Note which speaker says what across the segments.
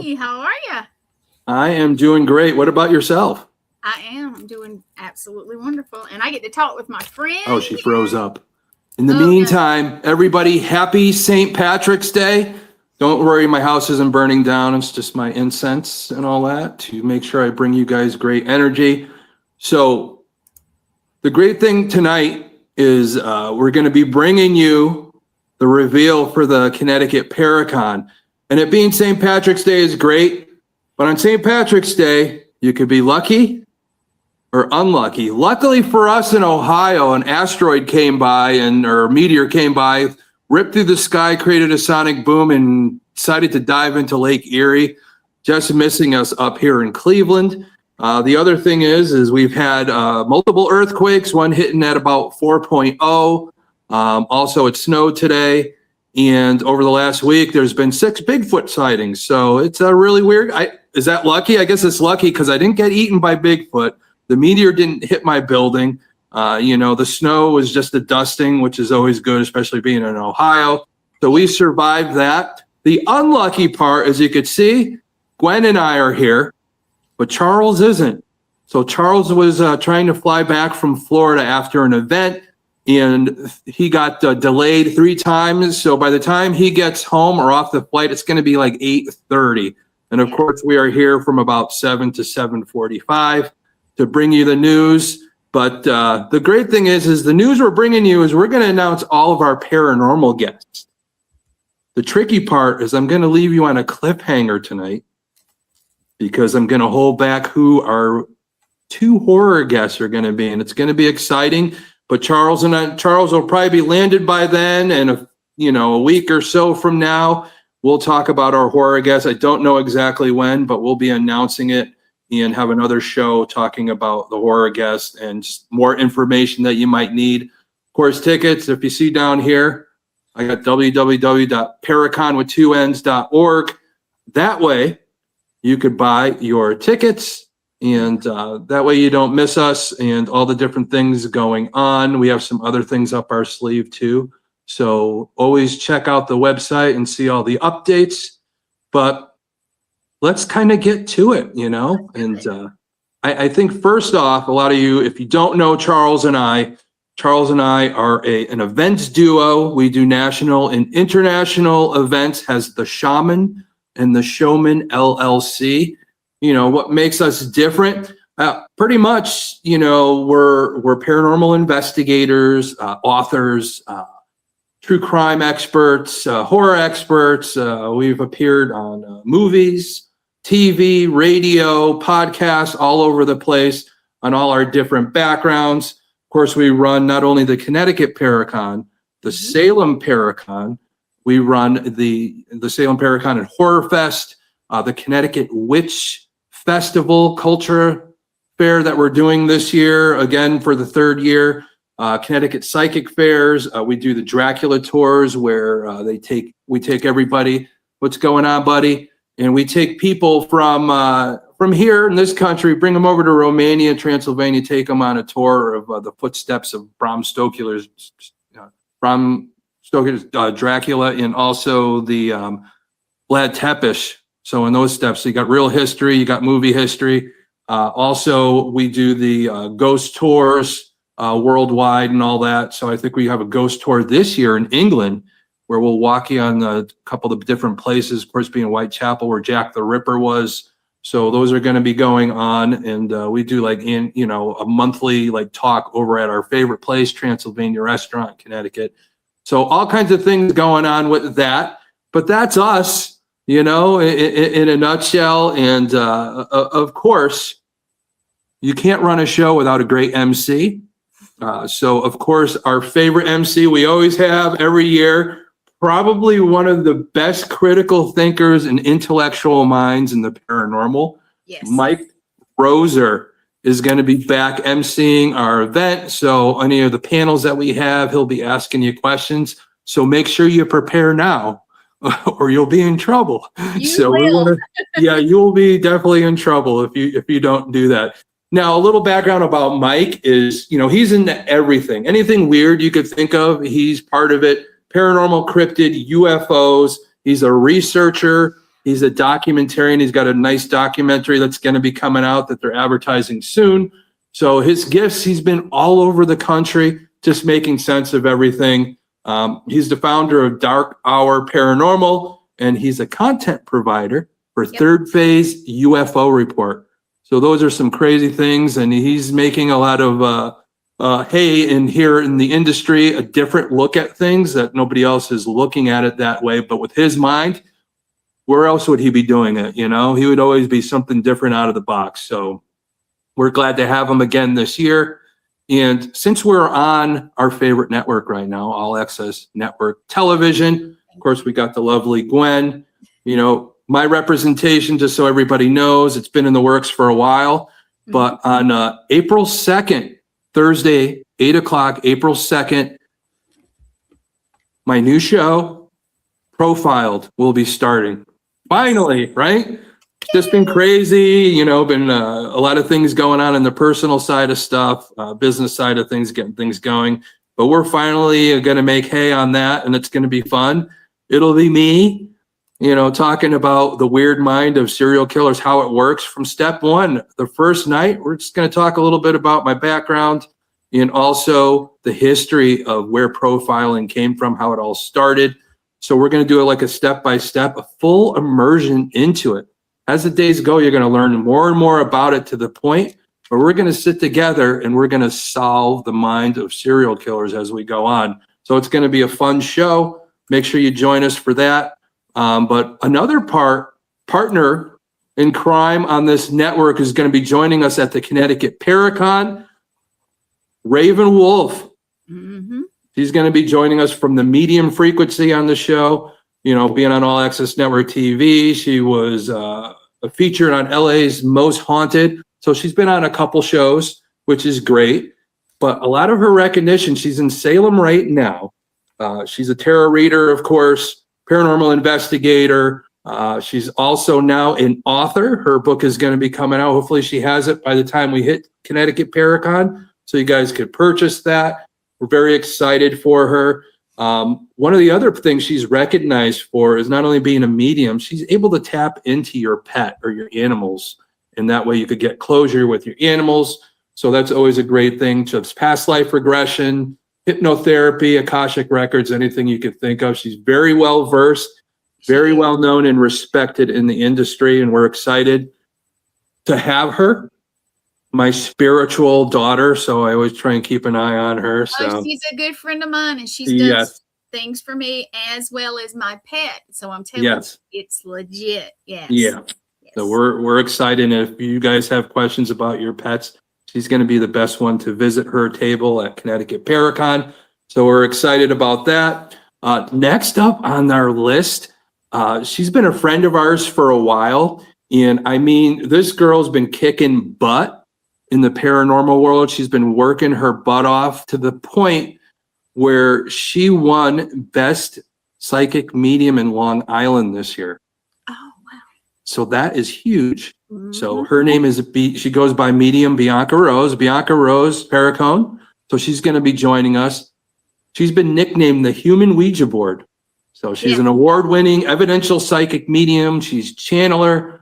Speaker 1: Hey, how are you?
Speaker 2: I am doing great. What about yourself?
Speaker 1: I'm doing absolutely wonderful. And I get to talk with my friend.
Speaker 2: Oh, she froze up. In the
Speaker 1: Oh,
Speaker 2: meantime, everybody, happy St. Patrick's Day. Don't worry, my house isn't burning down. It's just my incense and all that to make sure I bring you guys great energy. So the great thing tonight is we're going to be bringing you the reveal for the Connecticut Paracon. And it being St. Patrick's Day is great, but on St. Patrick's Day, you could be lucky or unlucky. Luckily for us in Ohio, an asteroid came by or meteor came by, ripped through the sky, created a sonic boom, and decided to dive into Lake Erie, just missing us up here in Cleveland. The other thing is we've had multiple earthquakes, one hitting at about 4.0. Also, it snowed today. And over the last week, there's been 6 Bigfoot sightings. So it's a really weird. Is that lucky? I guess it's lucky because I didn't get eaten by Bigfoot. The meteor didn't hit my building. The snow was just a dusting, which is always good, especially being in Ohio. So we survived that. The unlucky part, as you could see, Gwen and I are here, but Charles isn't. So Charles was trying to fly back from Florida after an event, and he got delayed 3 times. So by the time he gets home or off the flight, it's going to be like 8:30. And of course, we are here from about 7 to 7:45 to bring you the news. But the great thing is the news we're bringing you is we're going to announce all of our paranormal guests. The tricky part is I'm going to leave you on a cliffhanger tonight because I'm going to hold back who our 2 horror guests are going to be. And it's going to be exciting. But Charles will probably be landed by then. And a week or so from now, we'll talk about our horror guests. I don't know exactly when, but we'll be announcing it and have another show talking about the horror guests and just more information that you might need. Of course, tickets, if you see down here, I got www.paracon.org. That way you could buy your tickets, and that way you don't miss us and all the different things going on. We have some other things up our sleeve too. So always check out the website and see all the updates. But let's kind of get to it, And I think first off, a lot of you, if you don't know Charles and I are an events duo. We do national and international events as the Shaman and the Showman LLC. What makes us different? Pretty much, we're paranormal investigators, authors, true crime experts, horror experts. We've appeared on movies, TV, radio, podcasts, all over the place on all our different backgrounds. Of course, we run not only the Connecticut Paracon, the Salem Paracon. We run the Salem Paracon and Horror Fest, the Connecticut Witch Festival Culture Fair that we're doing this year, again for the 3rd year. Connecticut Psychic Fairs. We do the Dracula tours where we take everybody. What's going on, buddy? And we take people from here in this country, bring them over to Romania, Transylvania, take them on a tour of the footsteps of Bram Stoker's Dracula, and also the Vlad Tepes. So in those steps, you got real history, you got movie history. Also, we do the ghost tours worldwide and all that. So I think we have a ghost tour this year in England, where we'll walk you on a couple of different places, of course, being Whitechapel, where Jack the Ripper was. So those are going to be going on. And we do a monthly talk over at our favorite place, Transylvania Restaurant, Connecticut. So all kinds of things going on with that. But that's us, in a nutshell. And of course, you can't run a show without a great MC. So, of course, our favorite MC we always have every year, probably one of the best critical thinkers and intellectual minds in the paranormal.
Speaker 1: Yes.
Speaker 2: Mike Roser is going to be back emceeing our event. So any of the panels that we have, he'll be asking you questions. So make sure you prepare now or you'll be in trouble. You will be definitely in trouble if you don't do that. Now, a little background about Mike is, he's into everything. Anything weird you could think of, he's part of it. Paranormal, cryptid, UFOs. He's a researcher. He's a documentarian. He's got a nice documentary that's going to be coming out that they're advertising soon. So his gifts, he's been all over the country, just making sense of everything. He's the founder of Dark Hour Paranormal, and he's a content provider for Third Phase UFO Report. So those are some crazy things, and he's making a lot of hay in here in the industry, a different look at things that nobody else is looking at it that way. But with his mind, where else would he be doing it? You know, he would always be something different out of the box. So we're glad to have him again this year. And since we're on our favorite network right now, All Access Network Television, of course, we got the lovely Gwen. You know, my representation, just so everybody knows, it's been in the works for a while. But on April 2nd, Thursday, 8 o'clock, April 2nd, my new show, Profiled, will be starting. Finally, right? Just been crazy, you know, been a lot of things going on in the personal side of stuff, business side of things, getting things going. But we're finally going to make hay on that, and it's going to be fun. It'll be me, you know, talking about the weird mind of serial killers, how it works from step one. The first night, we're just going to talk a little bit about my background and also the history of where profiling came from, how it all started. So we're going to do it like a step-by-step, a full immersion into it. As the days go, you're going to learn more and more about it to the point where we're going to sit together and we're going to solve the mind of serial killers as we go on. So it's going to be a fun show. Make sure you join us for that. But another partner in crime on this network is going to be joining us at the Connecticut Paracon, Raven Wolf.
Speaker 1: Mm-hmm.
Speaker 2: She's going to be joining us from the medium frequency on the show. You know, being on All Access Network TV, she was featured on LA's Most Haunted. So she's been on a couple shows, which is great. But a lot of her recognition, she's in Salem right now. She's a tarot reader, of course, paranormal investigator. She's also now an author. Her book is going to be coming out. Hopefully she has it by the time we hit Connecticut Paracon, so you guys could purchase that. We're very excited for her. One of the other things she's recognized for is not only being a medium, she's able to tap into your pet or your animals. And that way you could get closure with your animals. So that's always a great thing. Just past life regression, hypnotherapy, Akashic records, anything you could think of. She's very well versed, very well known and respected in the industry. And we're excited to have her. My spiritual daughter, so I always try and keep an eye on her. So
Speaker 1: she's a good friend of mine, and she's done things for me as well as my pet. So I'm telling you, it's legit. Yes.
Speaker 2: Yeah. Yes. So we're excited. And if you guys have questions about your pets, she's going to be the best one to visit her table at Connecticut Paracon. So we're excited about that. Next up on our list, she's been a friend of ours for a while, and I mean, this girl's been kicking butt in the paranormal world. She's been working her butt off to the point where she won Best Psychic Medium in Long Island this year.
Speaker 1: Oh, wow.
Speaker 2: So that is huge. Mm-hmm. So her name is, she goes by Medium Bianca Rose Paracon. So she's going to be joining us. She's been nicknamed the Human Ouija Board. So she's an award-winning evidential psychic medium. She's channeler,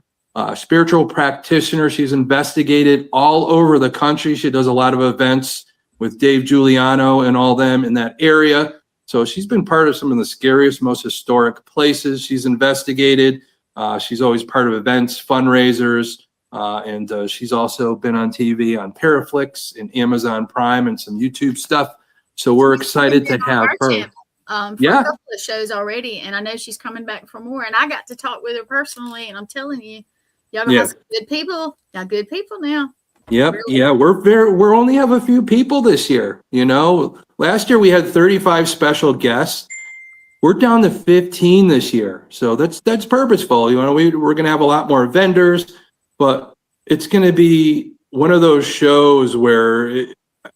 Speaker 2: spiritual practitioner. She's investigated all over the country. She does a lot of events with Dave Giuliano and all them in that area. So she's been part of some of the scariest, most historic places she's investigated. She's always part of events, fundraisers, and she's also been on TV on Paraflix and Amazon Prime and some YouTube stuff. So we're excited to have her.
Speaker 1: For a couple of shows already, and I know she's coming back for more. And I got to talk with her personally, and I'm telling you, y'all gonna have some good people. Y'all good people now.
Speaker 2: Yep. Really? Yeah, we're only have a few people this year. You know, last year we had 35 special guests. We're down to 15 this year, so that's purposeful. You know, we're gonna have a lot more vendors, but it's gonna be one of those shows where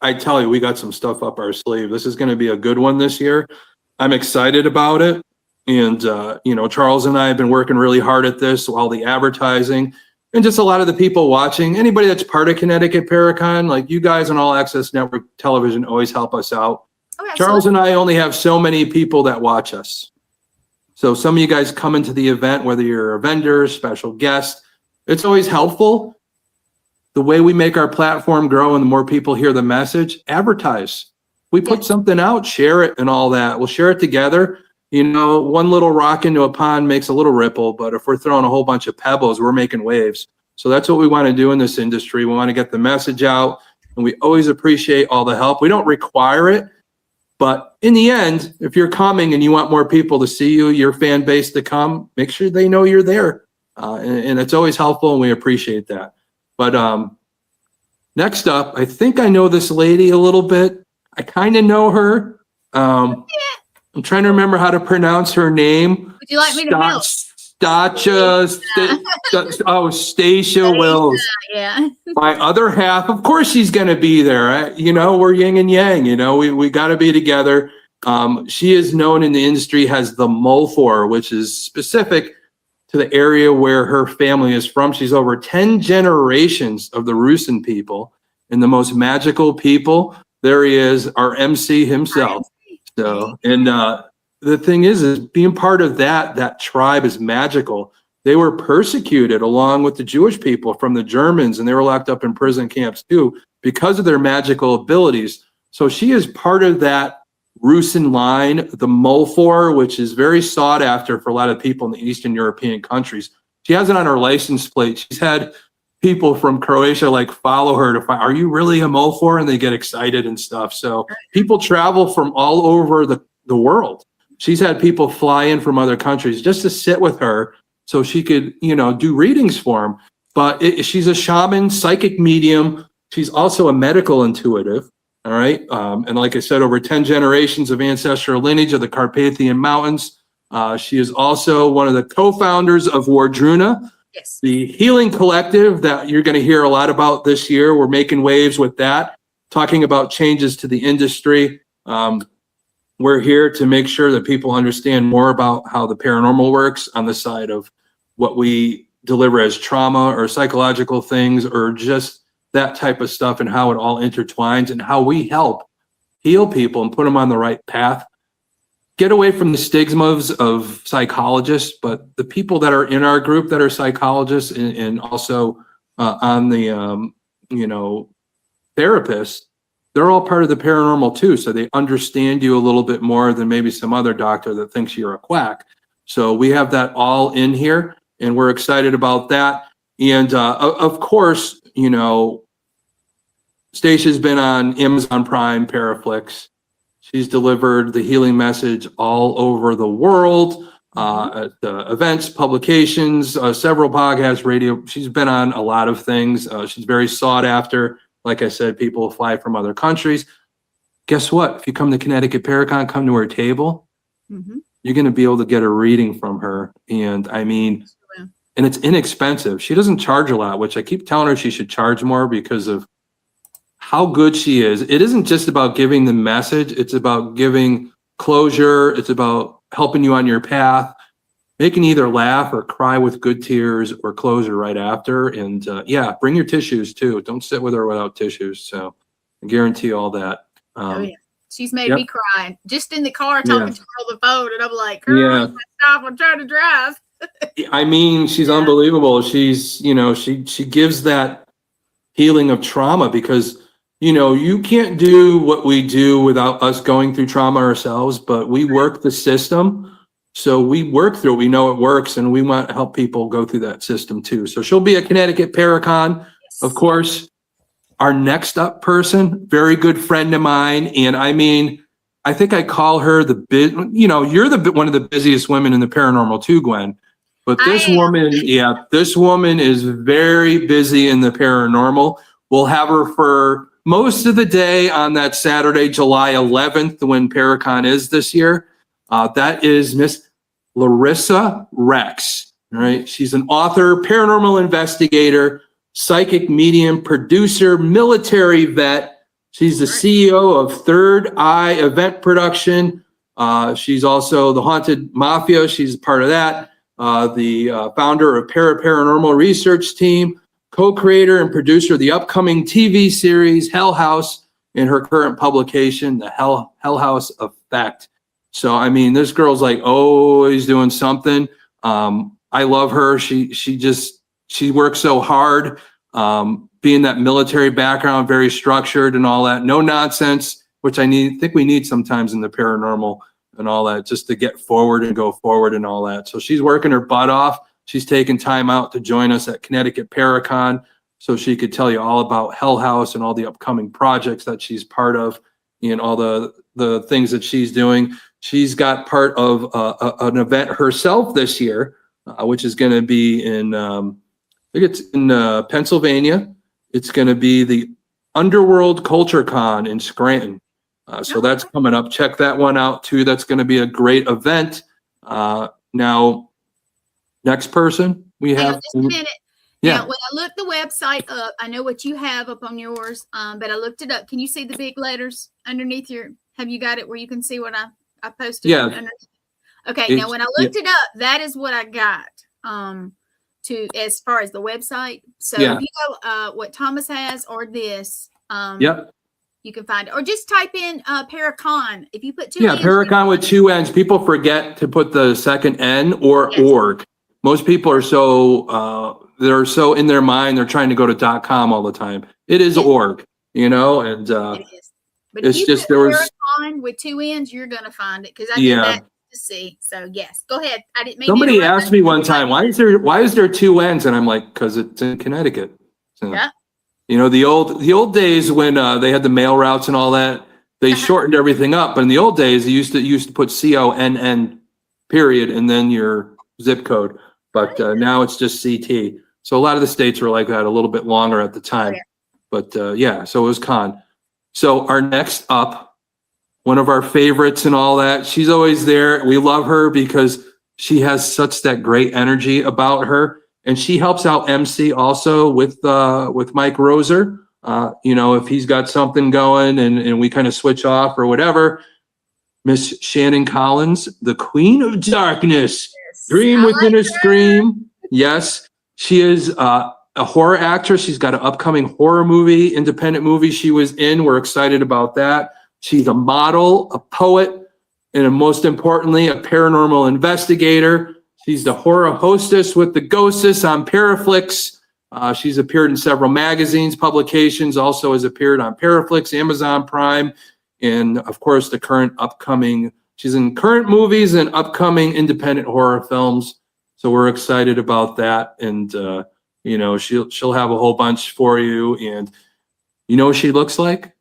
Speaker 2: I tell you, we got some stuff up our sleeve. This is gonna be a good one this year. I'm excited about it. And, you know, Charles and I have been working really hard at this, all the advertising and just a lot of the people watching. Anybody that's part of Connecticut Paracon, like you guys on All Access Network Television always help us out. Oh, Charles and I only have so many people that watch us. So some of you guys come into the event, whether you're a vendor, special guest, it's always helpful. The way we make our platform grow and the more people hear the message, advertise. We put something out, share it and all that. We'll share it together. You know, one little rock into a pond makes a little ripple, but if we're throwing a whole bunch of pebbles, we're making waves. So that's what we want to do in this industry. We want to get the message out, and we always appreciate all the help. We don't require it, but in the end, if you're coming and you want more people to see you, your fan base to come, make sure they know you're there. And it's always helpful, and we appreciate that. But next up, I think I know this lady a little bit. I kind of know her. I'm trying to remember how to pronounce her name.
Speaker 1: Would you like me to help?
Speaker 2: Stacia Wills.
Speaker 1: Yeah.
Speaker 2: My other half, of course she's going to be there. You know, we're yin and yang. You know, we got to be together. She is known in the industry as the Mulfor, which is specific to the area where her family is from. She's over 10 generations of the Rusin people and the most magical people. There he is, our MC himself. So, and the thing is being part of that tribe is magical. They were persecuted along with the Jewish people from the Germans, and they were locked up in prison camps too because of their magical abilities. So she is part of that Rusin line, the Mulfor, which is very sought after for a lot of people in the Eastern European countries. She has it on her license plate. She's had people from Croatia like follow her to find, are you really a Mulfor? And they get excited and stuff. So people travel from all over the world. She's had people fly in from other countries just to sit with her so she could, you know, do readings for them. But she's a shaman, psychic medium. She's also a medical intuitive. All right. And like I said, over 10 generations of ancestral lineage of the Carpathian Mountains. She is also one of the co-founders of Wardruna, the healing collective that you're going to hear a lot about this year. We're making waves with that, talking about changes to the industry. We're here to make sure that people understand more about how the paranormal works on the side of what we deliver as trauma or psychological things or just that type of stuff and how it all intertwines and how we help heal people and put them on the right path. Get away from the stigmas of psychologists, but the people that are in our group that are psychologists and also on the, therapists, they're all part of the paranormal too. So they understand you a little bit more than maybe some other doctor that thinks you're a quack. So we have that all in here and we're excited about that. And of course, you know, Stacia's been on Amazon Prime, Paraflix. She's delivered the healing message all over the world, at events, publications, several podcasts, radio. She's been on a lot of things. She's very sought after. Like I said, people fly from other countries. Guess what? If you come to Connecticut Paracon, come to her table, you're going to be able to get a reading from her. And I mean, and it's inexpensive. She doesn't charge a lot, which I keep telling her she should charge more because of how good she is. It isn't just about giving the message. It's about giving closure. It's about helping you on your path, making you either laugh or cry with good tears or closure right after. And bring your tissues too. Don't sit with her without tissues. So I guarantee all that.
Speaker 1: She's made me cry just in the car talking to her on the phone. And I'm like, girl, stop. I'm trying to drive.
Speaker 2: I mean, she's unbelievable. She's, she gives that healing of trauma because you can't do what we do without us going through trauma ourselves, but we work the system. So we work through it. We know it works, and we want to help people go through that system too. So she'll be at Connecticut Paracon. Of course, our next up person, very good friend of mine. And I mean, I think I call her you're one of the busiest women in the paranormal too, Gwen. But this woman is very busy in the paranormal. We'll have her for most of the day on that Saturday, July 11th, when Paracon is this year. That is Miss Larissa Rex. All right. She's an author, paranormal investigator, psychic medium, producer, military vet. She's the CEO of Third Eye Event Production. She's also the Haunted Mafia. She's part of that. The founder of Paranormal Research Team, co-creator and producer of the upcoming TV series Hell House, in her current publication, The Hell House Effect. So, I mean, this girl's like always doing something. I love her. She works so hard. Being that military background, very structured and all that, no nonsense, which think we need sometimes in the paranormal and all that, just to get forward and go forward and all that. So she's working her butt off. She's taking time out to join us at Connecticut Paracon so she could tell you all about Hell House and all the upcoming projects that she's part of and all the things that she's doing. She's got part of an event herself this year, which is going to be in, I think it's in Pennsylvania. It's going to be the Underworld Culture Con in Scranton. So that's coming up. Check that one out too. That's going to be a great event. Now, next person we have.
Speaker 1: Just a minute. Yeah. Now, when I looked the website up, I know what you have up on yours, but I looked it up. Can you see the big letters underneath have you got it where you can see what I posted?
Speaker 2: Yeah.
Speaker 1: Underneath? Okay. Now, when I looked it up, that is what I got as far as the website. So if you go what Thomas has or this, you can find it. Or just type in Paracon. If you put two N's.
Speaker 2: Paracon with two N's. People forget to put the second N or org. Most people are they're so in their mind, they're trying to go to .com all the time. It is org, and
Speaker 1: it is. But it's if you just there was Paracon with two N's, you're gonna find it because I did that to see. So yes, go ahead. I didn't mean
Speaker 2: somebody asked me one time, why is there two N's? And I'm like, because it's in Connecticut. So, the old days when they had the mail routes and all that, they shortened everything up. But in the old days, they used to put CONN period and then your zip code. But now it's just CT. So a lot of the states were like that, a little bit longer at the time. But so it was con. So our next up, one of our favorites and all that, she's always there. We love her because she has such that great energy about her. And she helps out MC also with Mike Roser. If he's got something going and we kind of switch off or whatever. Miss Shannon Collins, the Queen of Darkness, Dream Within a Scream. Yes, she is a horror actress. She's got an upcoming horror movie, independent movie she was in. We're excited about that. She's a model, a poet, and most importantly, a paranormal investigator. She's the horror hostess with the Ghostess on Paraflix. She's appeared in several magazines, publications, also has appeared on Paraflix, Amazon Prime, and of course she's in current movies and upcoming independent horror films. So we're excited about that. And, she'll have a whole bunch for you. And you know what she looks like?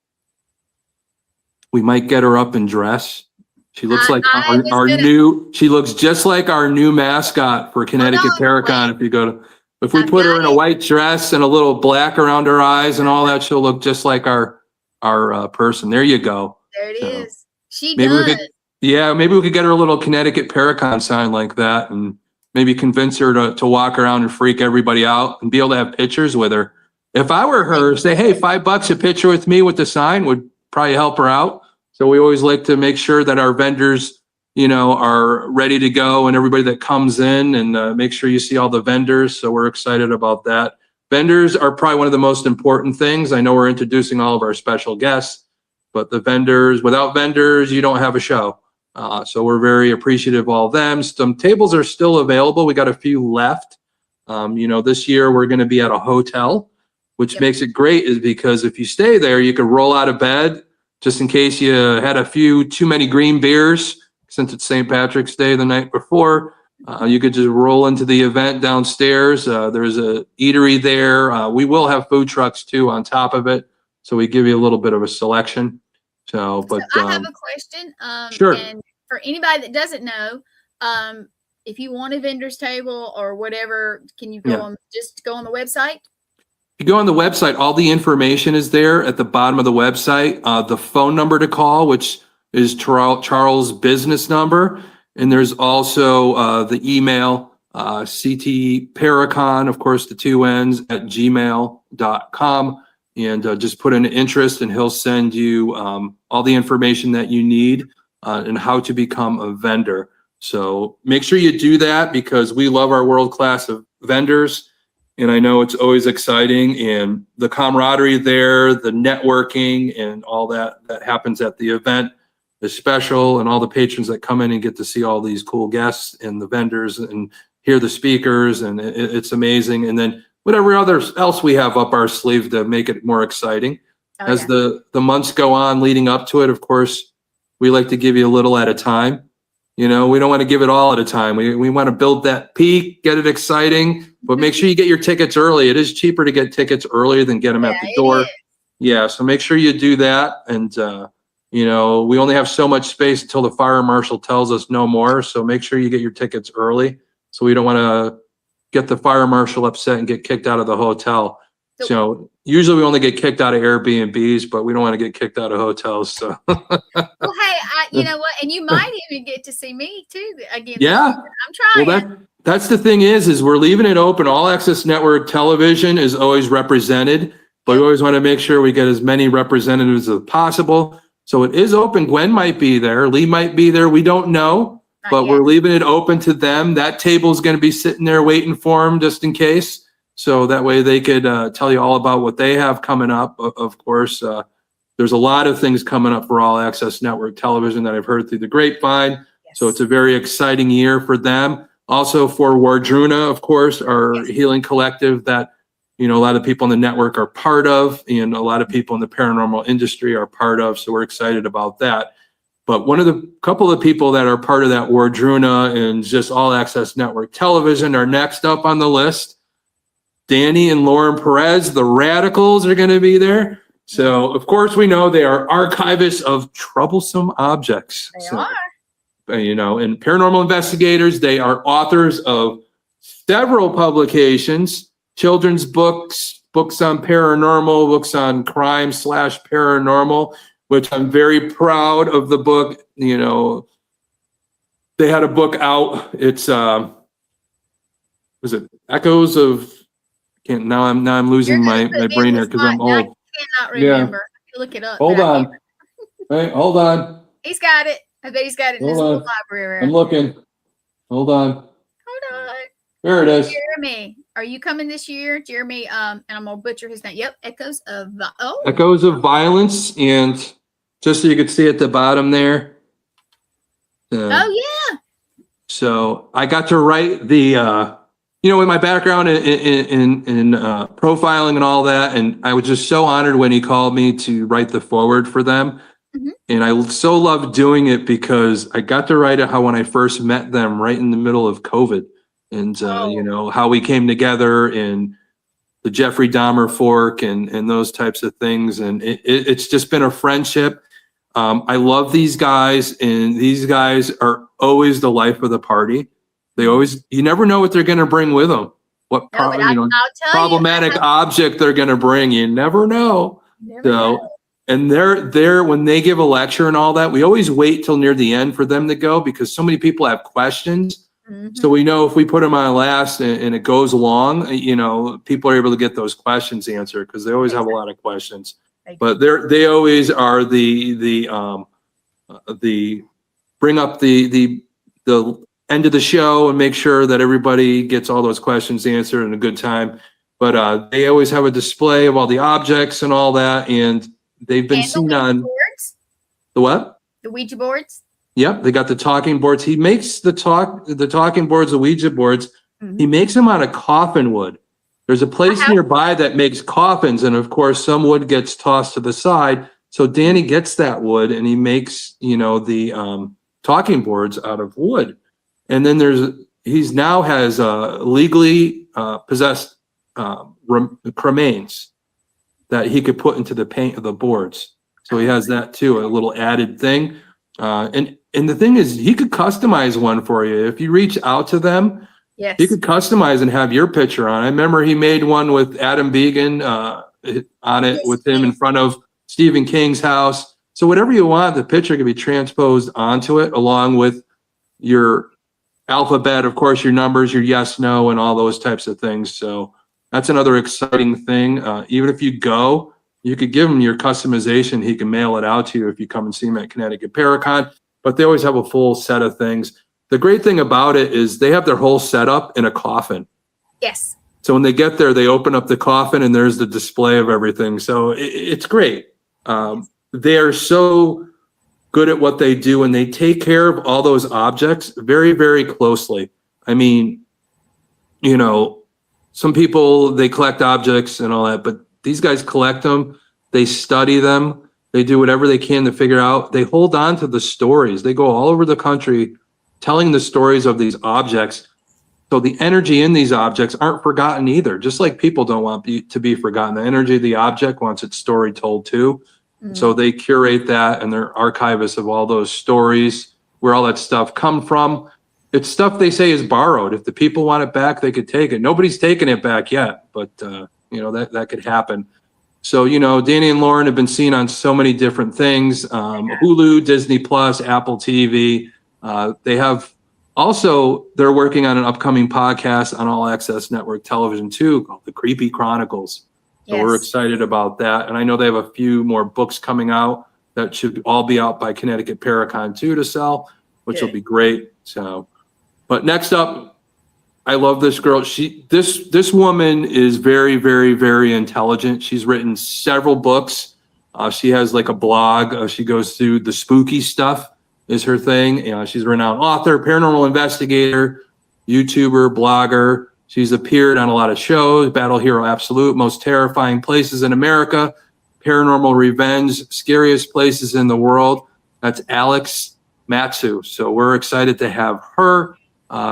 Speaker 2: We might get her up and dress. She looks like she looks just like our new mascot for Connecticut Paracon. If we put her in a white dress and a little black around her eyes and all that, she'll look just like our person. There you go.
Speaker 1: There it is. She does.
Speaker 2: Maybe we could get her a little Connecticut Paracon sign like that and maybe convince her to walk around and freak everybody out and be able to have pictures with her. If I were her, say, hey, $5 a picture with me with the sign would probably help her out. So we always like to make sure that our vendors, are ready to go and everybody that comes in and make sure you see all the vendors. So we're excited about that. Vendors are probably one of the most important things. I know we're introducing all of our special guests, but without vendors, you don't have a show. So we're very appreciative of all of them. Some tables are still available. We got a few left. This year we're going to be at a hotel, which makes it great is because if you stay there, you can roll out of bed just in case you had a few too many green beers, since it's St. Patrick's Day the night before. You could just roll into the event downstairs. There's a eatery there. We will have food trucks too on top of it. So we give you a little bit of a selection. So I
Speaker 1: have a question.
Speaker 2: Sure.
Speaker 1: And for anybody that doesn't know, if you want a vendor's table or whatever, can you go on the website?
Speaker 2: If you go on the website, all the information is there at the bottom of the website. The phone number to call, which is Charles' business number. And there's also the email, CT Paracon, of course, the two N's at gmail.com. And just put in interest and he'll send you all the information that you need and how to become a vendor. So make sure you do that because we love our world-class of vendors. And I know it's always exciting and the camaraderie there, the networking and all that happens at the event is special, and all the patrons that come in and get to see all these cool guests and the vendors and hear the speakers, and it's amazing. And then whatever else we have up our sleeve to make it more exciting. As the months go on leading up to it, of course, we like to give you a little at a time. You know, we don't want to give it all at a time. We want to build that peak, get it exciting, but make sure you get your tickets early. It is cheaper to get tickets earlier than get them at the door. Yeah, so make sure you do that. And, you know, we only have so much space until the fire marshal tells us no more. So make sure you get your tickets early. So we don't want to get the fire marshal upset and get kicked out of the hotel. So usually we only get kicked out of Airbnbs, but we don't want to get kicked out of hotels. So.
Speaker 1: Well, hey, you know what? And you might even get to see me too again.
Speaker 2: Yeah,
Speaker 1: I'm trying.
Speaker 2: Well, that's the thing is we're leaving it open. All Access Network Television is always represented, but we always want to make sure we get as many representatives as possible. So it is open. Gwen might be there. Lee might be there. We don't know, but we're leaving it open to them. That table is going to be sitting there waiting for them just in case. So that way they could tell you all about what they have coming up. Of course, there's a lot of things coming up for All Access Network Television that I've heard through the grapevine. So it's a very exciting year for them. Also for Wardruna, of course, our healing collective that, you know, a lot of people in the network are part of, and a lot of people in the paranormal industry are part of. So we're excited about that. But couple of people that are part of that Wardruna and just All Access Network Television are next up on the list. Danny and Lauren Perez, the Radicals, are going to be there. So, of course, we know they are archivists of troublesome objects.
Speaker 1: They are.
Speaker 2: You know, and paranormal investigators, they are authors of several publications, children's books, books on paranormal, books on crime/paranormal, which I'm very proud of the book. You know, they had a book out. It's, was it Echoes of... Now I'm losing my brain here because I'm old.
Speaker 1: I cannot remember. Yeah. Look it up.
Speaker 2: Hold on. Hey, hold on.
Speaker 1: He's got it. I bet he's got it in his little library.
Speaker 2: I'm looking. Hold on.
Speaker 1: Hold on.
Speaker 2: There it is.
Speaker 1: Jeremy, are you coming this year? Jeremy, and I'm gonna butcher his name. Yep, Echoes of
Speaker 2: Violence, and just so you could see at the bottom there.
Speaker 1: Oh yeah.
Speaker 2: So I got to write the you know, with my background in profiling and all that, and I was just so honored when he called me to write the foreword for them. Mm-hmm. And I so loved doing it because I got to write it how when I first met them right in the middle of COVID, and you know, how we came together and the Jeffrey Dahmer fork and those types of things. And it's just been a friendship. I love these guys, and these guys are always the life of the party. They always, you never know what they're going to bring with them. What problematic object they're going to bring. You never know. And they're when they give a lecture and all that, we always wait till near the end for them to go because so many people have questions. Mm-hmm. So we know if we put them on last and it goes along, you know, people are able to get those questions answered because they always have a lot of questions. But they always are the bring up the end of the show and make sure that everybody gets all those questions answered in a good time. But they always have a display of all the objects and all that, and they've been seen on the what?
Speaker 1: The Ouija boards.
Speaker 2: Yep, they got the talking boards. He makes the talking boards, the Ouija boards. Mm-hmm. He makes them out of coffin wood. There's a place nearby that makes coffins, and of course, some wood gets tossed to the side. So Danny gets that wood, and he makes, you know, the talking boards out of wood. And then he's now has legally possessed cremains that he could put into the paint of the boards. So he has that too, a little added thing. And the thing is, he could customize one for you. If you reach out to them, he could customize and have your picture on. I remember he made one with Adam Began on it with him in front of Stephen King's house. So whatever you want, the picture can be transposed onto it along with your alphabet, of course, your numbers, your yes, no, and all those types of things. So that's another exciting thing. Even if you go, you could give him your customization. He can mail it out to you if you come and see him at Connecticut Paracon. But they always have a full set of things. The great thing about it is they have their whole setup in a coffin.
Speaker 1: Yes.
Speaker 2: So when they get there, they open up the coffin and there's the display of everything. So it's great. They are so good at what they do, and they take care of all those objects very, very closely. I mean, you know, some people, they collect objects and all that, but these guys collect them, they study them, they do whatever they can to figure out. They hold on to the stories. They go all over the country telling the stories of these objects. So the energy in these objects aren't forgotten either. Just like people don't want to be forgotten. The energy of the object wants its story told too. So they curate that, and they're archivists of all those stories, where all that stuff come from. It's stuff they say is borrowed. If the people want it back, they could take it. Nobody's taken it back yet, but you know, that could happen. So, you know, Danny and Lauren have been seen on so many different things. Hulu, Disney Plus, Apple TV. They have also, they're working on an upcoming podcast on All Access Network Television too, called The Creepy Chronicles. So we're excited about that. And I know they have a few more books coming out that should all be out by Connecticut Paracon too to sell, which will be great. So, but next up, I love this girl. This woman is very, very, very intelligent. She's written several books. She has like a blog. She goes through the spooky stuff is her thing. You know, she's a renowned author, paranormal investigator, YouTuber, blogger. She's appeared on a lot of shows, Battle Hero Absolute, Most Terrifying Places in America, Paranormal Revenge, Scariest Places in the World. That's Alex Matsu. So we're excited to have her.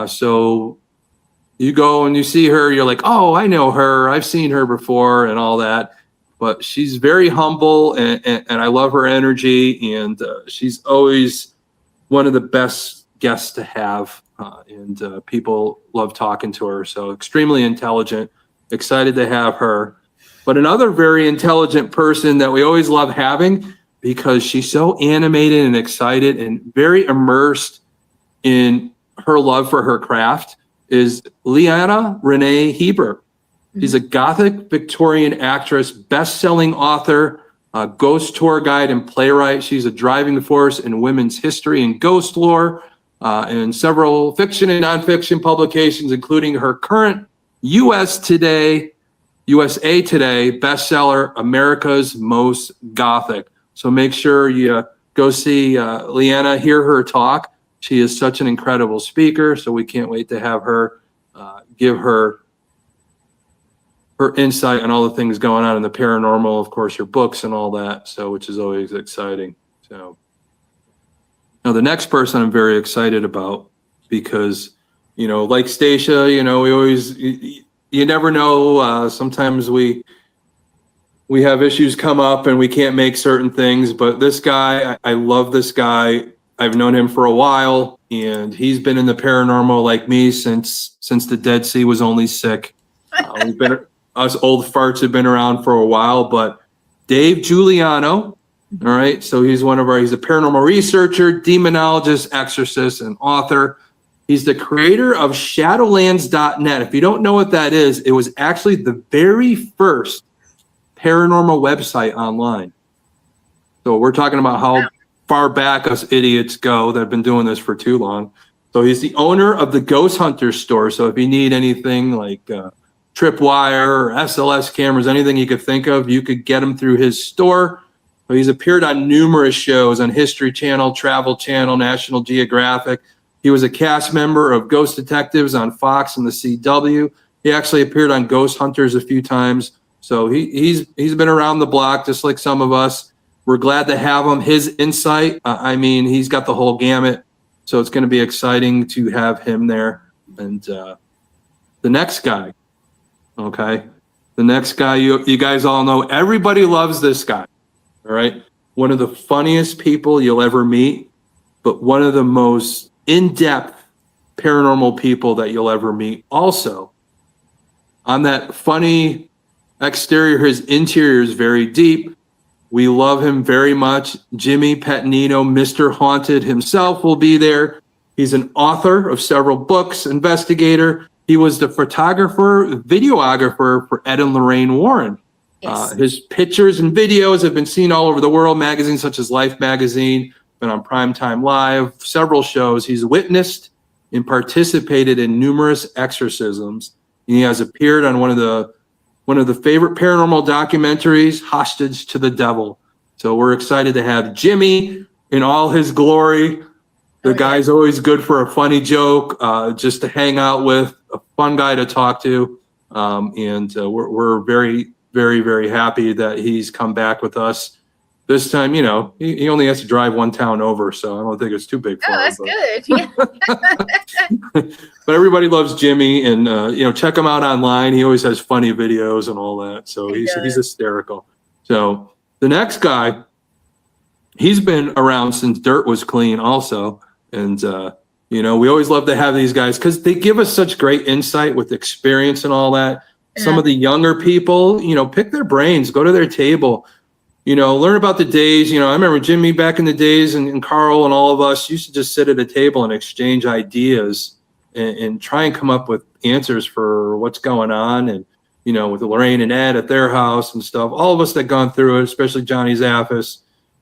Speaker 2: So you go and you see her, you're like, oh, I know her. I've seen her before and all that. But she's very humble, and I love her energy. And she's always one of the best guests to have. And people love talking to her. So extremely intelligent, excited to have her. But another very intelligent person that we always love having, because she's so animated and excited and very immersed in her love for her craft, is Leanna Renee Heber. She's a Gothic Victorian actress, best-selling author, ghost tour guide, and playwright. She's a driving force in women's history and ghost lore, and several fiction and nonfiction publications, including her current USA Today bestseller, America's Most Gothic. So make sure you go see Leanna, hear her talk. She is such an incredible speaker, so we can't wait to have her give her insight on all the things going on in the paranormal, of course, her books and all that, so which is always exciting. So now the next person I'm very excited about, because, you know, like Stacia, you know, you never know. Sometimes we have issues come up and we can't make certain things, but this guy, I love this guy. I've known him for a while, and he's been in the paranormal like me since the Dead Sea was only sick. Us old farts have been around for a while, but Dave Giuliano, all right, so he's a paranormal researcher, demonologist, exorcist, and author. He's the creator of Shadowlands.net. If you don't know what that is, it was actually the very first paranormal website online. So we're talking about how far back us idiots go that have been doing this for too long. So he's the owner of the Ghost Hunter store. So if you need anything like tripwire or SLS cameras, anything you could think of, you could get him through his store. So he's appeared on numerous shows on History Channel, Travel Channel, National Geographic. He was a cast member of Ghost Detectives on Fox and the CW. He actually appeared on Ghost Hunters a few times. So he's been around the block just like some of us. We're glad to have him. His insight, I mean, he's got the whole gamut. So it's going to be exciting to have him there. And the next guy, okay? The next guy, you guys all know, everybody loves this guy, all right? One of the funniest people you'll ever meet, but one of the most in-depth paranormal people that you'll ever meet. Also, on that funny exterior, his interior is very deep. We love him very much. Jimmy Pettinino, Mr. Haunted himself, will be there. He's an author of several books, investigator. He was the photographer, videographer for Ed and Lorraine Warren. Yes. His pictures and videos have been seen all over the world, magazines such as Life magazine, been on Primetime Live, several shows. He's witnessed and participated in numerous exorcisms. He has appeared on one of the favorite paranormal documentaries, Hostage to the Devil. So we're excited to have Jimmy in all his glory. The guy's always good for a funny joke, just to hang out with, a fun guy to talk to. And we're very, very, very happy that he's come back with us. This time, he only has to drive one town over, so I don't think it's too big for him.
Speaker 1: That's good. Yeah.
Speaker 2: But everybody loves Jimmy, and check him out online. He always has funny videos and all that, so he's hysterical. So the next guy, he's been around since dirt was clean also, and we always love to have these guys because they give us such great insight with experience and all that. Yeah. Some of the younger people, pick their brains, go to their table. Learn about the days. I remember Jimmy back in the days, and Carl and all of us used to just sit at a table and exchange ideas and try and come up with answers for what's going on. And, with Lorraine and Ed at their house and stuff, all of us that gone through it, especially Johnny Zaffis,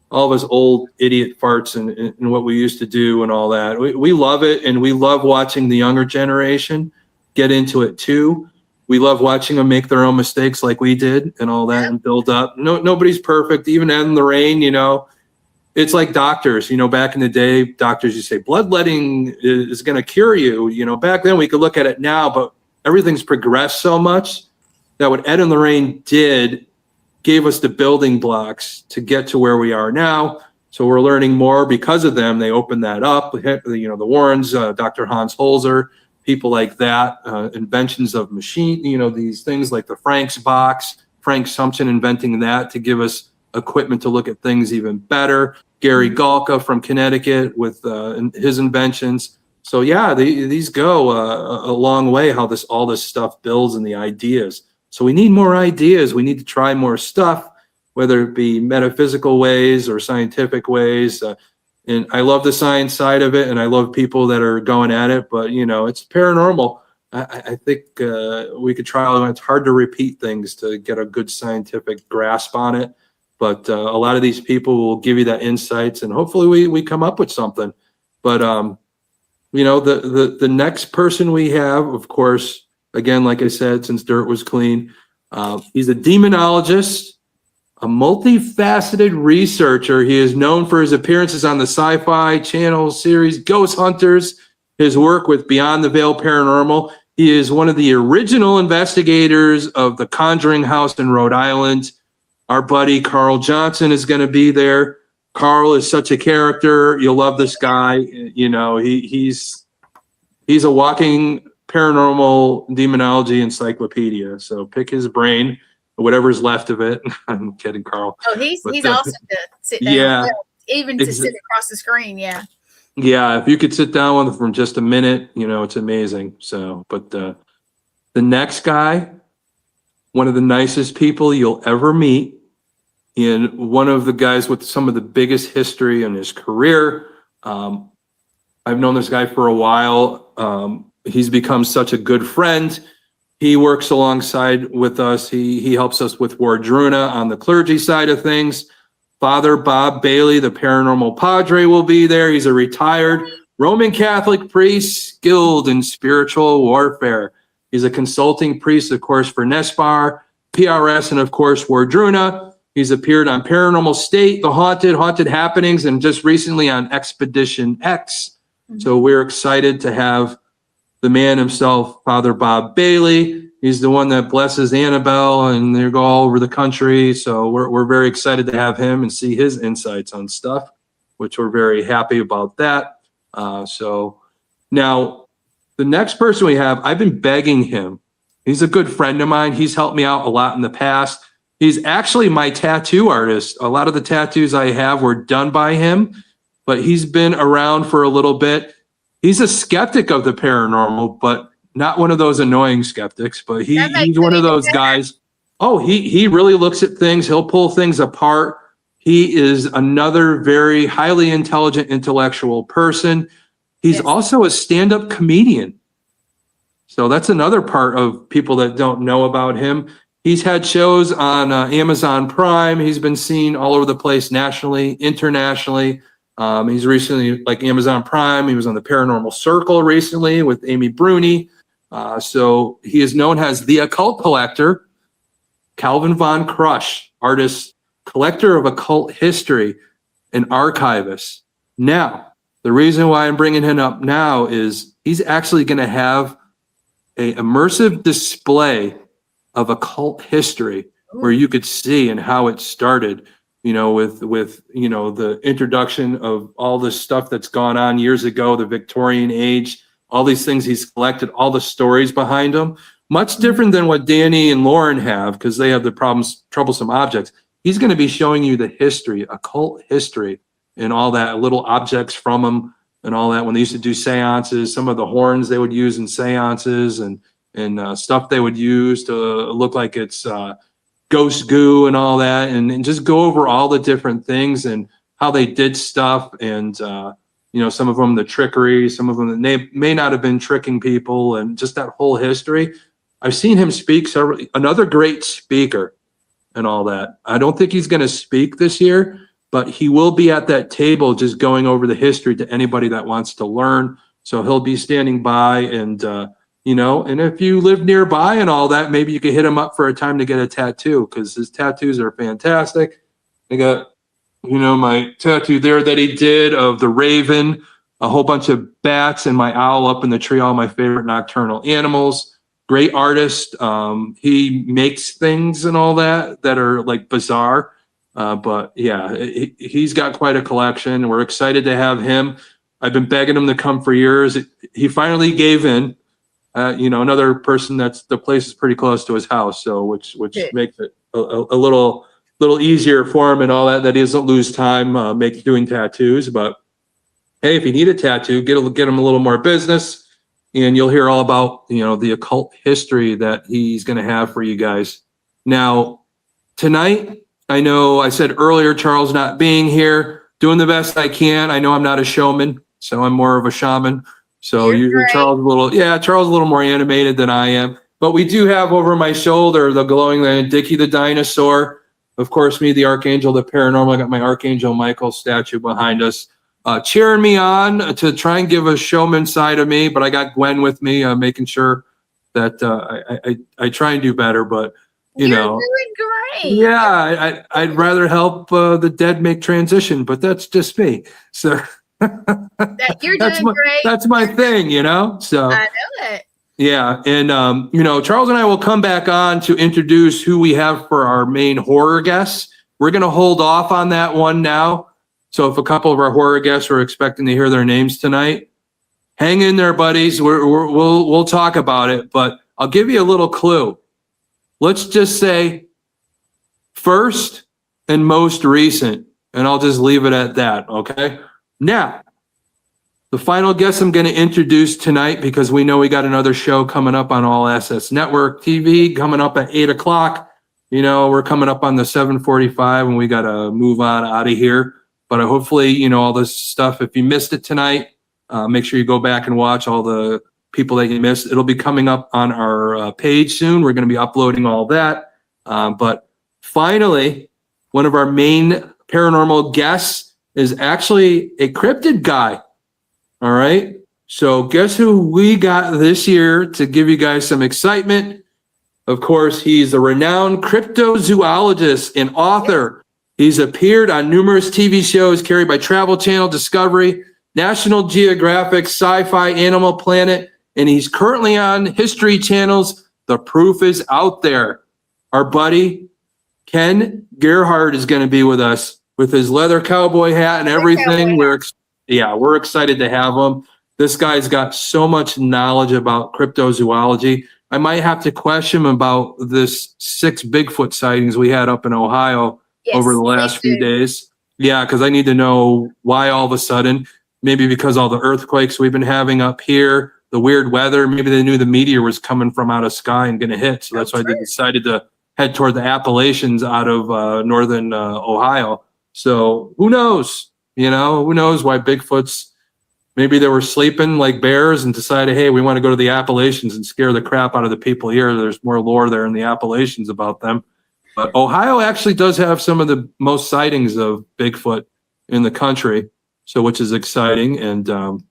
Speaker 2: all of us old idiot farts and what we used to do and all that. We love it. And we love watching the younger generation get into it too. We love watching them make their own mistakes like we did and all that and build up. Nobody's perfect. Even in the rain, it's like doctors, back in the day, doctors, you say bloodletting is going to cure you. Back then we could look at it now, but everything's progressed so much that what Ed and Lorraine did gave us the building blocks to get to where we are now. So we're learning more because of them. They opened that up, the Warrens, Dr. Hans Holzer, people like that, inventions of machine, these things like the Frank's box, Frank Sumption inventing that to give us equipment to look at things even better. Gary Galka from Connecticut with his inventions. So yeah, these go a long way, how all this stuff builds and the ideas. So we need more ideas. We need to try more stuff, whether it be metaphysical ways or scientific ways. And I love the science side of it, and I love people that are going at it. But it's paranormal. I think we could try. It's hard to repeat things to get a good scientific grasp on it. But a lot of these people will give you that insights, and hopefully we come up with something. But the next person we have, of course, again, like I said, since dirt was clean, he's a demonologist. A multifaceted researcher. He is known for his appearances on the Sci-Fi Channel series Ghost Hunters, his work with Beyond the Veil Paranormal. He is one of the original investigators of the Conjuring House in Rhode Island. Our buddy Carl Johnson is going to be there. Carl is such a character. You'll love this guy. He's a walking paranormal demonology encyclopedia. So pick his brain. Whatever's left of it. I'm kidding, Carl.
Speaker 1: Oh, he's awesome to sit down.
Speaker 2: Yeah.
Speaker 1: Even to sit across the screen. Yeah.
Speaker 2: Yeah. If you could sit down with him for just a minute, it's amazing. So, but the next guy, one of the nicest people you'll ever meet, and one of the guys with some of the biggest history in his career. I've known this guy for a while. He's become such a good friend. He works alongside with us. He helps us with Wardruna on the clergy side of things. Father Bob Bailey, the paranormal padre, will be there. He's a retired Roman Catholic priest skilled in spiritual warfare. He's a consulting priest, of course, for NESPAR, PRS, and of course, Wardruna. He's appeared on Paranormal State, The Haunted Happenings, and just recently on Expedition X. So we're excited to have the man himself, Father Bob Bailey. He's the one that blesses Annabelle, and they go all over the country. So we're very excited to have him and see his insights on stuff, which we're very happy about that. So now the next person we have, I've been begging him. He's a good friend of mine. He's helped me out a lot in the past. He's actually my tattoo artist. A lot of the tattoos I have were done by him, but he's been around for a little bit. He's a skeptic of the paranormal, but not one of those annoying skeptics, but he's one of those guys. Oh, he really looks at things. He'll pull things apart. He is another very highly intelligent, intellectual person. He's also a stand-up comedian. So that's another part of people that don't know about him. He's had shows on Amazon Prime. He's been seen all over the place, nationally, internationally. He's recently, like Amazon Prime, he was on the Paranormal Circle recently with Amy Bruni. So he is known as the occult collector, Calvin Von Crush, artist, collector of occult history. an archivist. Now, the reason why I'm bringing him up now is he's actually going to have a immersive display of occult history where you could see and how it started, with the introduction of all this stuff that's gone on years ago, the Victorian age, all these things he's collected, all the stories behind them. Much different than what Danny and Lauren have, because they have the troublesome objects. He's going to be showing you the history, occult history, and all that, little objects from them and all that. When they used to do seances, some of the horns they would use in seances and stuff they would use to look like it's ghost goo and all that, and just go over all the different things and how they did stuff, and some of them the trickery, some of them that may not have been tricking people, and just that whole history. I've seen him speak another great speaker and all that. I don't think he's going to speak this year, but he will be at that table just going over the history to anybody that wants to learn. So he'll be standing by, and and if you live nearby and all that, maybe you could hit him up for a time to get a tattoo, because his tattoos are fantastic. I got, my tattoo there that he did of the raven, a whole bunch of bats, and my owl up in the tree, all my favorite nocturnal animals. Great artist. He makes things and all that are like bizarre. But yeah, he's got quite a collection. We're excited to have him. I've been begging him to come for years. He finally gave in. Another person the place is pretty close to his house, so which makes it a little easier for him and all that he doesn't lose time doing tattoos. But hey, if you need a tattoo, get him a little more business, and you'll hear all about the occult history that he's going to have for you guys. Now, tonight, I know I said earlier, Charles not being here, doing the best I can. I know I'm not a showman, so I'm more of a shaman. So Charles a little more animated than I am. But we do have over my shoulder the glowing land, Dickie the dinosaur. Of course, me, the Archangel, the paranormal. I got my Archangel Michael statue behind us, cheering me on to try and give a showman side of me. But I got Gwen with me, making sure that I try and do better. But
Speaker 1: You're doing great.
Speaker 2: Yeah, I'd rather help the dead make transition, but that's just me. So.
Speaker 1: You're doing great.
Speaker 2: That's my thing, So
Speaker 1: I know it.
Speaker 2: Yeah, and Charles and I will come back on to introduce who we have for our main horror guests. We're going to hold off on that one now. So if a couple of our horror guests are expecting to hear their names tonight, hang in there, buddies. We'll talk about it, but I'll give you a little clue. Let's just say first and most recent, and I'll just leave it at that. Okay. Now, the final guest I'm going to introduce tonight, because we know we got another show coming up on All Access Network TV coming up at 8 o'clock. We're coming up on the 7:45 and we got to move on out of here. But hopefully, all this stuff, if you missed it tonight, make sure you go back and watch all the people that you missed. It'll be coming up on our page soon. We're going to be uploading all that. But finally, one of our main paranormal guests is actually a cryptid guy. All right. So guess who we got this year to give you guys some excitement? Of course, he's a renowned cryptozoologist and author. He's appeared on numerous TV shows carried by Travel Channel, Discovery, National Geographic, Sci-Fi, Animal Planet, and he's currently on History Channel's The Proof is Out There. Our buddy, Ken Gerhard, is going to be with us with his leather cowboy hat and everything. We're excited to have him. This guy's got so much knowledge about cryptozoology. I might have to question him about this 6 Bigfoot sightings we had up in Ohio over the last few days. Yeah, because I need to know why all of a sudden. Maybe because all the earthquakes we've been having up here, the weird weather. Maybe they knew the meteor was coming from out of sky and going to hit. So that's why they decided to head toward the Appalachians out of northern Ohio. So who knows? Who knows why Bigfoot's, maybe they were sleeping like bears and decided, hey, we want to go to the Appalachians and scare the crap out of the people here. There's more lore there in the Appalachians about them. But Ohio actually does have some of the most sightings of Bigfoot in the country, so which is exciting. And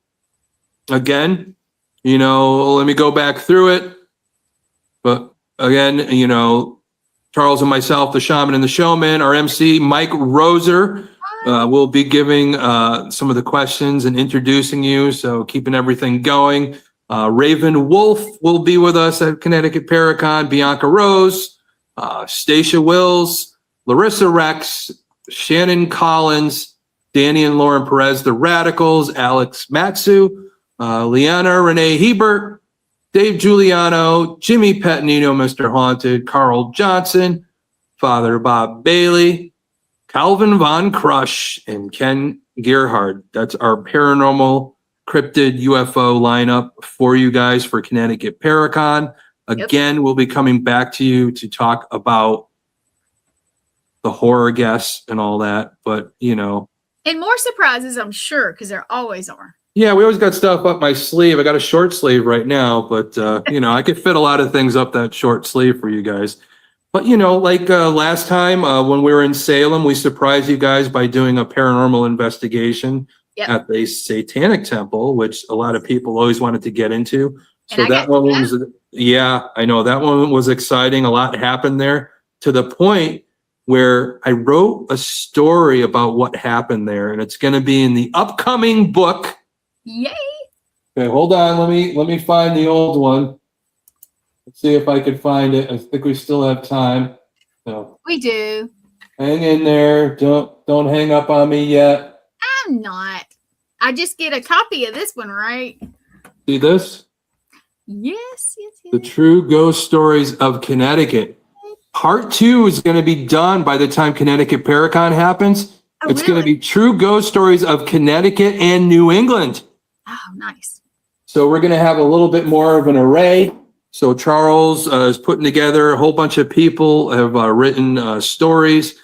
Speaker 2: again, let me go back through it. But again, Charles and myself, the shaman and the showman, our MC, Mike Roser. We'll be giving some of the questions and introducing you, so keeping everything going. Raven Wolf will be with us at Connecticut Paracon, Bianca Rose, Stacia Wills, Larissa Rex, Shannon Collins, Danny and Lauren Perez, the Radicals, Alex Matsu, Liana Renee Hebert, Dave Giuliano, Jimmy Pettinino, Mr. Haunted, Carl Johnson, Father Bob Bailey, Calvin Von Crush, and Ken Gerhard. That's our paranormal cryptid UFO lineup for you guys for Connecticut Paracon. Again, we'll be coming back to you to talk about the horror guests and all that, but
Speaker 1: and more surprises, I'm sure, because there always are.
Speaker 2: Yeah, we always got stuff up my sleeve. I got a short sleeve right now, but I could fit a lot of things up that short sleeve for you guys. But like last time when we were in Salem, we surprised you guys by doing a paranormal investigation at the Satanic Temple, which a lot of people always wanted to get into. So that one was, I know that one was exciting. A lot happened there, to the point where I wrote a story about what happened there, and it's going to be in the upcoming book.
Speaker 1: Yay!
Speaker 2: Okay, hold on. Let me find the old one. Let's see if I can find it. I think we still have time. So
Speaker 1: we do.
Speaker 2: Hang in there. Don't hang up on me yet.
Speaker 1: I'm not. I just get a copy of this one, right?
Speaker 2: See this?
Speaker 1: Yes.
Speaker 2: The True Ghost Stories of Connecticut. Part 2 is going to be done by the time Connecticut Paracon happens. It's going to be True Ghost Stories of Connecticut and New England.
Speaker 1: Oh, nice.
Speaker 2: So we're going to have a little bit more of an array. So Charles is putting together, a whole bunch of people have written stories.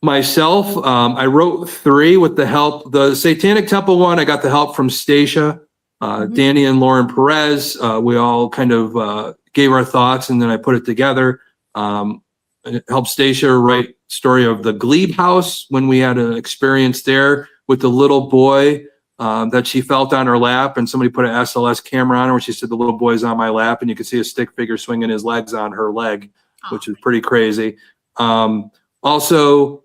Speaker 2: Myself, I wrote 3 with the help. The Satanic Temple one, I got the help from Stacia, Danny and Lauren Perez. We all kind of gave our thoughts, and then I put it together. It helped Stacia write story of the Glebe House, when we had an experience there with the little boy that she felt on her lap, and somebody put an SLS camera on her, where she said the little boy's on my lap, and you could see a stick figure swinging his legs on her leg, which is pretty crazy. Also,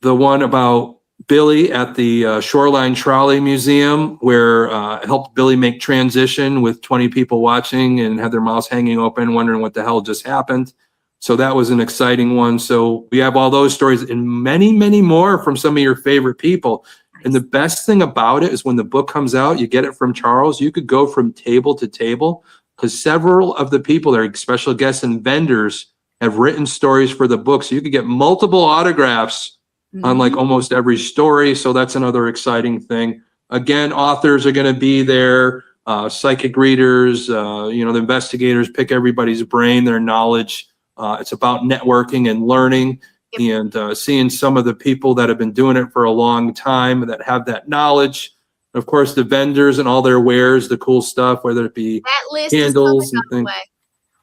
Speaker 2: the one about Billy at the Shoreline Trolley Museum, where it helped Billy make transition with 20 people watching and had their mouths hanging open, wondering what the hell just happened. So that was an exciting one. So we have all those stories and many, many more from some of your favorite people. And the best thing about it is when the book comes out, you get it from Charles, you could go from table to table, because several of the people there, special guests and vendors, have written stories for the book. So you could get multiple autographs on like almost every story. So that's another exciting thing. Again, authors are going to be there, psychic readers, the investigators, pick everybody's brain, their knowledge. It's about networking and learning. And seeing some of the people that have been doing it for a long time that have that knowledge. Of course, the vendors and all their wares, the cool stuff, whether it be candles and things.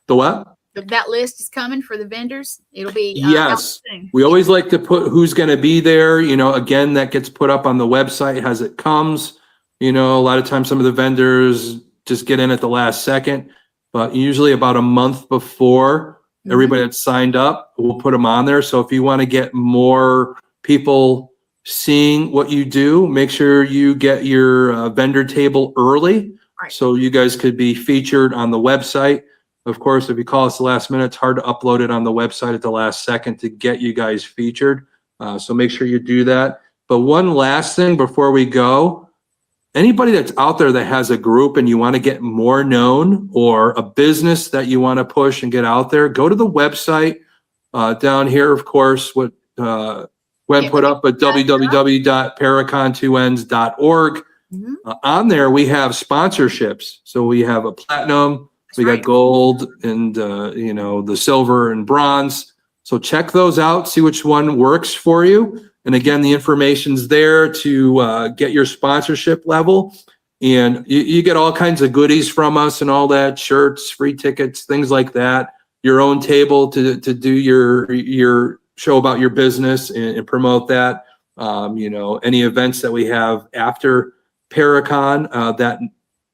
Speaker 2: The what?
Speaker 1: That list is coming for the vendors. It'll be
Speaker 2: yes. We always like to put who's going to be there. Again, that gets put up on the website as it comes. A lot of times some of the vendors just get in at the last second, but usually about a month before. Everybody that's signed up, we'll put them on there. So if you want to get more people seeing what you do, make sure you get your vendor table early, so you guys could be featured on the website. Of course, if you call us the last minute, it's hard to upload it on the website at the last second to get you guys featured. So make sure you do that. But one last thing before we go, anybody that's out there that has a group and you want to get more known, or a business that you want to push and get out there, go to the website down here, of course, what Gwen put up at www.paracon2ns.org. On there, we have sponsorships. So we have a platinum, we got gold, and the silver and bronze. So check those out, see which one works for you. And again, the information's there to get your sponsorship level. And you get all kinds of goodies from us and all that, shirts, free tickets, things like that. Your own table to do your show about your business and promote that. Any events that we have after Paracon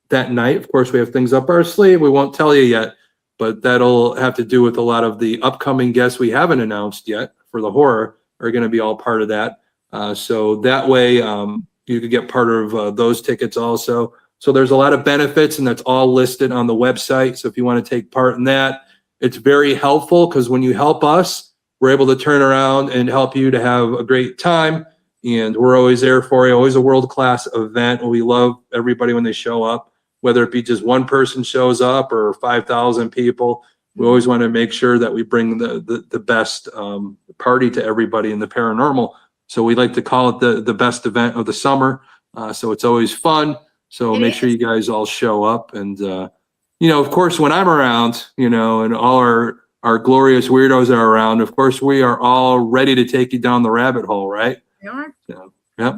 Speaker 2: that night. Of course, we have things up our sleeve. We won't tell you yet, but that'll have to do with a lot of the upcoming guests we haven't announced yet for the horror are going to be all part of that. So that way you could get part of those tickets also. So there's a lot of benefits, and that's all listed on the website. So if you want to take part in that, it's very helpful, because when you help us, we're able to turn around and help you to have a great time. And we're always there for you, always a world-class event. We love everybody when they show up, whether it be just one person shows up or 5,000 people. We always want to make sure that we bring the best party to everybody in the paranormal. So we like to call it the best event of the summer. So it's always fun. So make sure you guys all show up. And, of course, when I'm around, and all our glorious weirdos are around, of course, we are all ready to take you down the rabbit hole, right? So, yeah.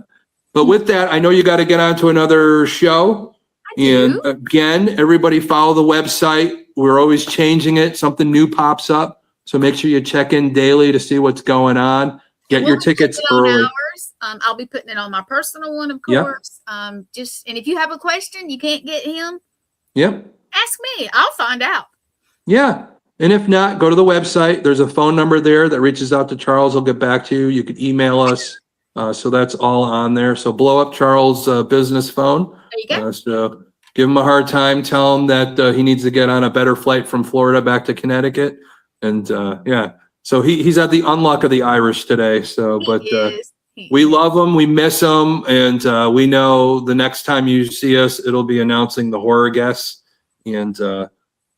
Speaker 2: But with that, I know you got to get on to another show. And again, everybody follow the website. We're always changing it. Something new pops up. So make sure you check in daily to see what's going on. Get your tickets early.
Speaker 1: I'll be putting it on my personal one, of course. And if you have a question, you can't get him.
Speaker 2: Yep.
Speaker 1: Ask me. I'll find out.
Speaker 2: Yeah. And if not, go to the website. There's a phone number there that reaches out to Charles. He'll get back to you. You can email us. So that's all on there. So blow up Charles' business phone.
Speaker 1: There you go.
Speaker 2: So give him a hard time. Tell him that he needs to get on a better flight from Florida back to Connecticut. And so he's at the unluck of the Irish today. So, we love him. We miss him. And we know the next time you see us, it'll be announcing the horror guests. And,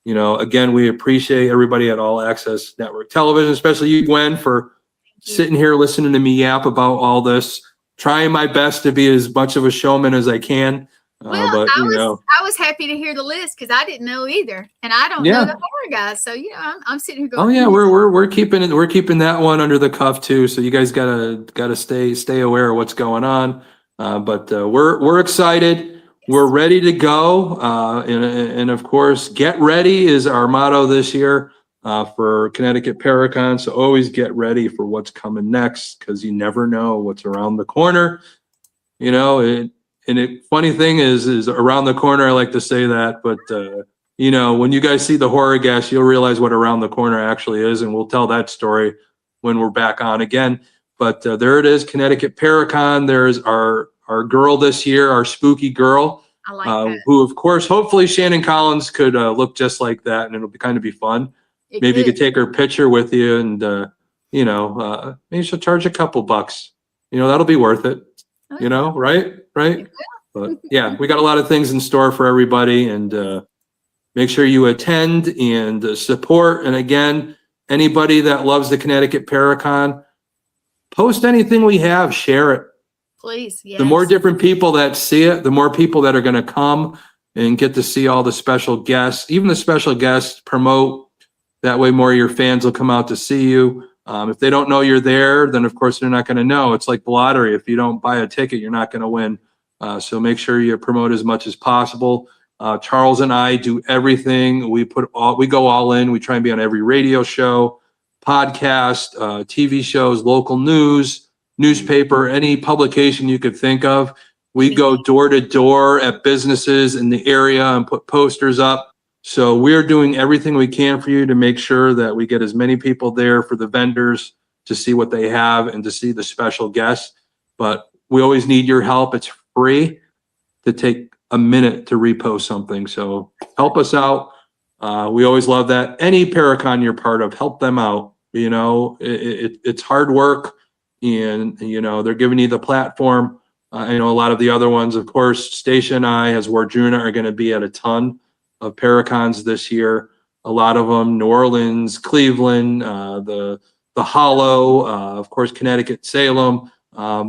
Speaker 2: again, we appreciate everybody at All Access Network Television, especially you, Gwen, for sitting here listening to me yap about all this, trying my best to be as much of a showman as I can.
Speaker 1: I was happy to hear the list, because I didn't know either, and I don't know the horror guys. So I'm sitting here going,
Speaker 2: oh yeah, we're keeping that one under the cuff too. So you guys gotta stay aware of what's going on. But we're excited. We're ready to go. And of course, get ready is our motto this year for Connecticut Paracon. So always get ready for what's coming next, because you never know what's around the corner. Funny thing is around the corner. I like to say that, but when you guys see the horror guests, you'll realize what around the corner actually is, and we'll tell that story when we're back on again. But there it is, Connecticut Paracon. There's our girl this year, our spooky girl,
Speaker 1: I like that.
Speaker 2: Who, of course, hopefully Shannon Collins could look just like that, and it'll be kind of fun. Maybe you could take her picture with you, and maybe she'll charge a couple bucks. That'll be worth it. Right? But yeah, we got a lot of things in store for everybody, and make sure you attend and support. And again, anybody that loves the Connecticut Paracon, post anything we have, share it.
Speaker 1: Please, yes.
Speaker 2: The more different people that see it, the more people that are going to come and get to see all the special guests. Even the special guests promote. That way more of your fans will come out to see you. If they don't know you're there, then of course they're not going to know. It's like the lottery. If you don't buy a ticket, you're not going to win. So make sure you promote as much as possible. Charles and I do everything. We go all in. We try and be on every radio show, podcast, TV shows, local news, newspaper, any publication you could think of. We go door to door at businesses in the area and put posters up. So we're doing everything we can for you to make sure that we get as many people there for the vendors to see what they have and to see the special guests. But we always need your help. It's free to take a minute to repost something. So help us out. We always love that. Any Paracon you're part of, help them out. It's hard work, and they're giving you the platform. I know a lot of the other ones, of course, Stacia and I, as Wardruna, are going to be at a ton of Paracons this year. A lot of them, New Orleans, Cleveland, the Hollow, of course, Connecticut, Salem. I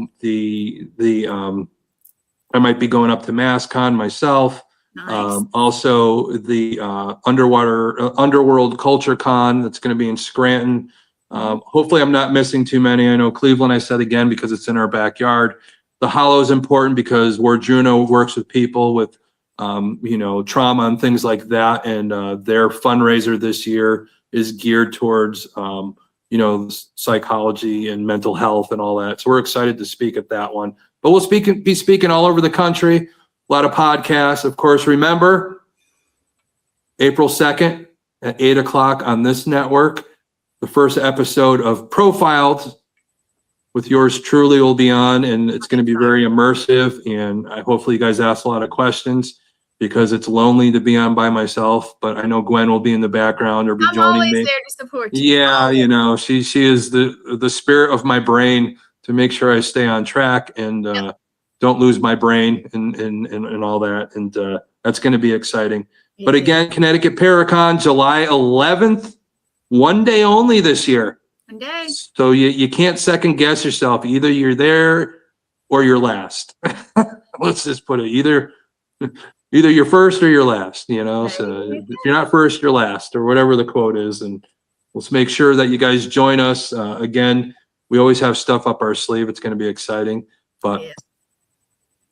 Speaker 2: might be going up to MassCon myself.
Speaker 1: Nice.
Speaker 2: Also the Underworld Culture Con that's going to be in Scranton. Hopefully I'm not missing too many. I know Cleveland, I said again, because it's in our backyard. The Hollow is important because Wardruna works with people with trauma and things like that. And their fundraiser this year is geared towards, psychology and mental health and all that. So we're excited to speak at that one. But we'll be speaking all over the country, a lot of podcasts. Of course, remember, April 2nd at 8 o'clock on this network, the first episode of Profiled with yours truly will be on, and it's going to be very immersive. And I hopefully you guys ask a lot of questions because it's lonely to be on by myself. But I know Gwen will be in the background or be
Speaker 1: I'm
Speaker 2: joining
Speaker 1: always
Speaker 2: me.
Speaker 1: there to support you.
Speaker 2: Yeah, you know, she is the spirit of my brain to make sure I stay on track and don't lose my brain and all that. And that's going to be exciting. Yeah. But again, Connecticut Paracon, July 11th, one day only this year.
Speaker 1: One day.
Speaker 2: So you can't second guess yourself. Either you're there or you're last. Let's just put it either you're first or you're last, you know. So if you're not first, you're last, or whatever the quote is. And let's make sure that you guys join us. Again, we always have stuff up our sleeve. It's going to be exciting. But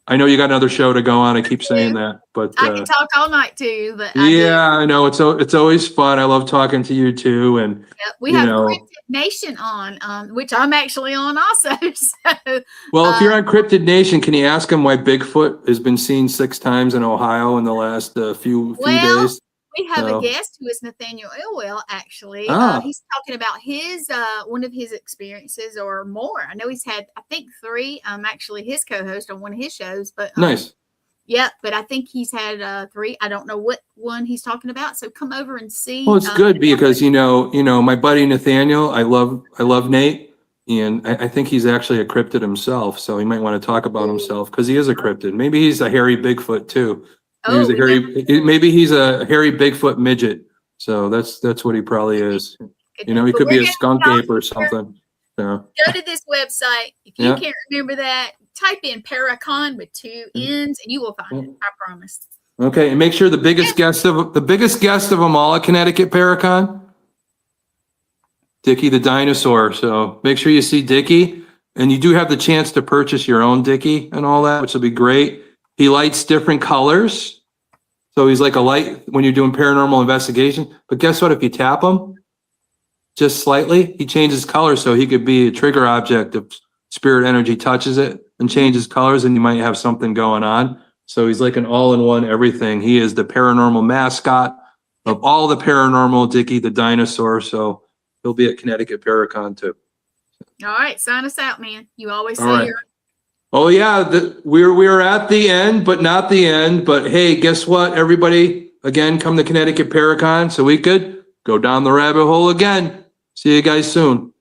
Speaker 2: I know you got another show to go on. I keep saying that, but
Speaker 1: I can talk all night too. But
Speaker 2: I know it's always fun. I love talking to you too, and
Speaker 1: we have Cryptid Nation on, which I'm actually on also. So,
Speaker 2: well, if you're on Cryptid Nation, can you ask them why Bigfoot has been seen 6 times in Ohio in the last few days?
Speaker 1: We have a guest who is Nathaniel Elwell, actually. He's talking about his one of his experiences or more. I know he's had, I think, 3. Actually his co-host on one of his shows. But
Speaker 2: nice.
Speaker 1: Yeah, but I think he's had 3. I don't know what one he's talking about. So come over and see.
Speaker 2: Well, it's good because you know my buddy Nathaniel. I love Nate, and I think he's actually a cryptid himself. So he might want to talk about himself because he is a cryptid. Maybe he's a hairy Bigfoot too. Maybe he's a hairy Bigfoot midget. So that's what he probably is. You know, he could be a skunk ape or something. So.
Speaker 1: Go to this website. If you can't remember that, type in Paracon with 2 N's and you will find it. I promise.
Speaker 2: Okay, and make sure the biggest guest of them all at Connecticut Paracon, Dickie the dinosaur. So make sure you see Dickie, and you do have the chance to purchase your own Dickie and all that, which will be great. He lights different colors. So he's like a light when you're doing paranormal investigation. But guess what? If you tap him just slightly, he changes color. So he could be a trigger object if spirit energy touches it and changes colors, and you might have something going on. So he's like an all-in-one everything. He is the paranormal mascot of all the paranormal, Dickie the dinosaur. So he'll be at Connecticut Paracon too.
Speaker 1: All right. Sign us out, man. You always say you're...
Speaker 2: Oh yeah, we're at the end, but not the end. But hey, guess what, everybody? Again, come to Connecticut Paracon so we could go down the rabbit hole again. See you guys soon.